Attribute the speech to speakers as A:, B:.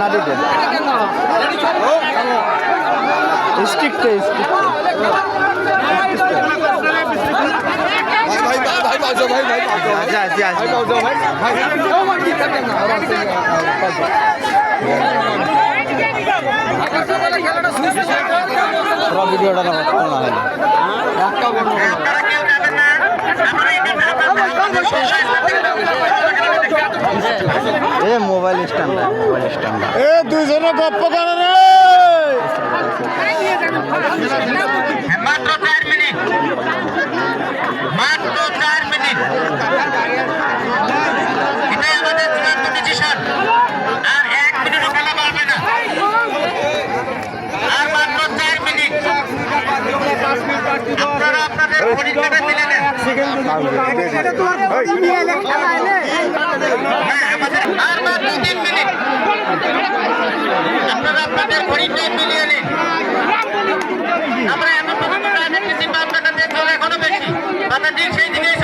A: না দিতে স্টিকটা ভিডিওটা এ মোবাইল স্ট্যান্ড এ দুইজনে গপ্প করে রে
B: মাত্র 4 মিনিট এটাই আমাদের চূড়ান্ত ডিসিশন। আর 1 মিনিটও খেলা পারবে না, আর মাত্র 4 মিনিট। আপনারা আপনাদের পরীক্ষাটা মিলে নেন। আর মাত্র 3 মিনিট, আপনারা আপনাদের পরীক্ষা মিলিয়ে নিন। আমরা এত পর্যন্ত টার্গেট দিচ্ছি, আপনাদের চলে এখনো বেশি, আপনাদের সেই দিকেই